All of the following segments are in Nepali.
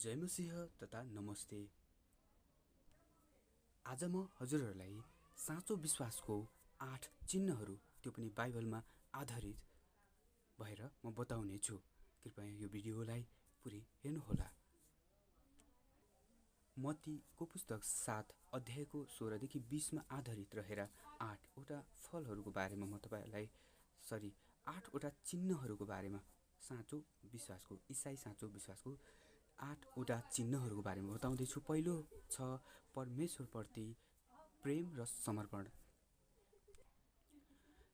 जय मसीह तथा नमस्ते। आज म हजुरहरूलाई साँचो विश्वासको 8 चिन्हहरू, त्यो पनि बाइबलमा आधारित भएर म बताउने छु। कृपया यो भिडियोलाई पुरै हेर्नुहोला। मत्तीको पुस्तक 7 अध्यायको 16 देखि 20 मा आधारित रहेर 8 वटा फलहरूको बारेमा म तपाईहरुलाई 8 वटा चिन्हहरूको बारेमा साँचो विश्वासको ईसाई साँचो विश्वासको 8 वटा चिन्हहरूको बारेमा बताउँदैछु। पहिलो छ परमेश्वरप्रति प्रेम र समर्पण।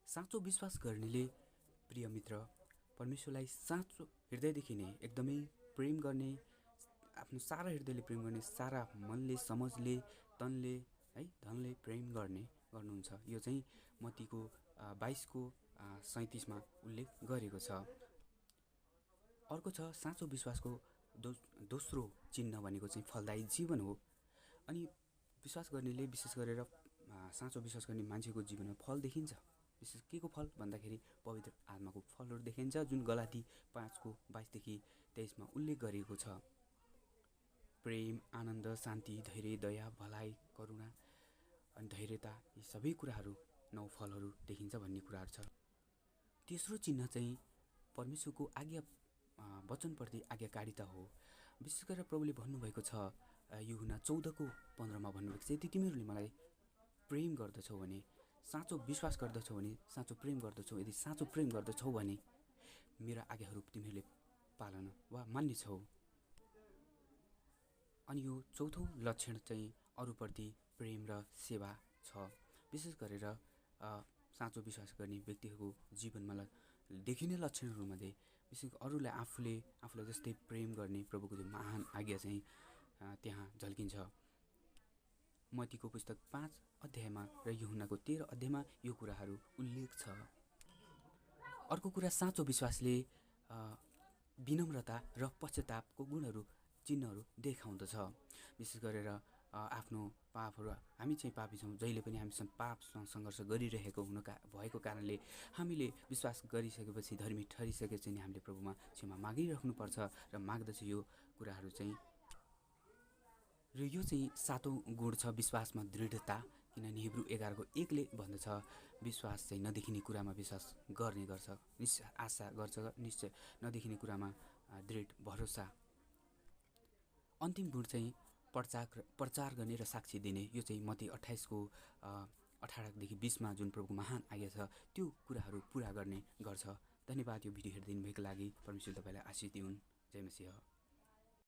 साँचो विश्वास गर्नेले प्रिय मित्र परमेश्वरलाई साँचो हृदयदेखि नै एकदमै प्रेम गर्ने, आफ्नो सारा हृदयले प्रेम गर्ने, सारा मनले, समझले, तनले है धनले प्रेम गर्नुहुन्छ। यो चाहिँ मत्तीको 22 को 37 मा उल्लेख गरेको छ। अर्को छ साँचो विश्वासको दोस्रो चिन्ह भनेको चाहिँ फलदायी जीवन हो। अनि विश्वास गर्नेले विशेष गरेर साँचो विश्वास गर्ने मान्छेको जीवनमा फल देखिन्छ। विशेष के को फल भन्दाखेरि पवित्र आत्माको फलहरू देखिन्छ, जुन गलाती 5 को 22 देखि 23 मा उल्लेख गरिएको छ। प्रेम, आनन्द, शान्ति, धैर्य, दया, भलाइ, करुणा अनि धैर्यता, यी सबै कुराहरू 9 फलहरू देखिन्छ भन्ने कुराहरू छ। तेस्रो चिन्ह चाहिँ परमेश्वरको आज्ञा वचनप्रति आज्ञाकारिता हो। विशेष गरेर प्रभुले भन्नुभएको छ यूहन्ना 14 को 15 मा भन्नुभएको छ, यदि तिमीहरूले मलाई प्रेम गर्दछौ भने, साँचो विश्वास गर्दछौ भने, साँचो प्रेम गर्दछौ, यदि साँचो प्रेम गर्दछौ भने मेरा आज्ञाहरू तिमीहरूले पालन वा मान्नेछौ। अनि यो चौथो लक्षण चाहिँ अरूप्रति प्रेम र सेवा छ। विशेष गरेर साँचो विश्वास गर्ने व्यक्तिहरूको जीवनमा देखिने लक्षणहरूमध्ये विशेष अरूलाई आफूलाई जस्तै प्रेम गर्ने प्रभुको त्यो महान आज्ञा चाहिँ त्यहाँ झल्किन्छ। मत्तीको पुस्तक 5 अध्यायमा र यूहन्नाको 13 अध्यायमा यो कुराहरू उल्लेख छ। अर्को कुरा, साँचो विश्वासले विनम्रता र पश्चातापको गुणहरू, चिन्हहरू देखाउँदछ। विशेष गरेर आफ्नो पापहरू, हामी चाहिँ पापी छौँ, जहिले पनि हामीसँग पापसँग सङ्घर्ष गरिरहेको भएको कारणले हामीले विश्वास गरिसकेपछि, धर्मी ठहरिसकेपछि नि हामीले प्रभुमा क्षमा मागिराख्नुपर्छ र माग्दछ यो कुराहरू चाहिँ। र यो चाहिँ सातौं गुण छ विश्वासमा दृढता। किनभने हिब्रू 11 को 1 ले भन्दछ विश्वास चाहिँ नदेखिने कुरामा विश्वास गर्ने गर्छ, निश्चय आशा गर्छ, निश्चय नदेखिने कुरामा दृढ भरोसा। अन्तिम गुण चाहिँ प्रचार गर्ने र साक्षी दिने। यो चाहिँ मत्ती 28 को 18 देखि 20 मा जुन प्रभुको महान आज्ञा छ त्यो कुराहरू पुरा गर्ने गर्छ। धन्यवाद यो भिडियो हेरिदिनु भएको लागि। परमेश्वर तपाईलाई आशीष दिउन्। जय मसीह।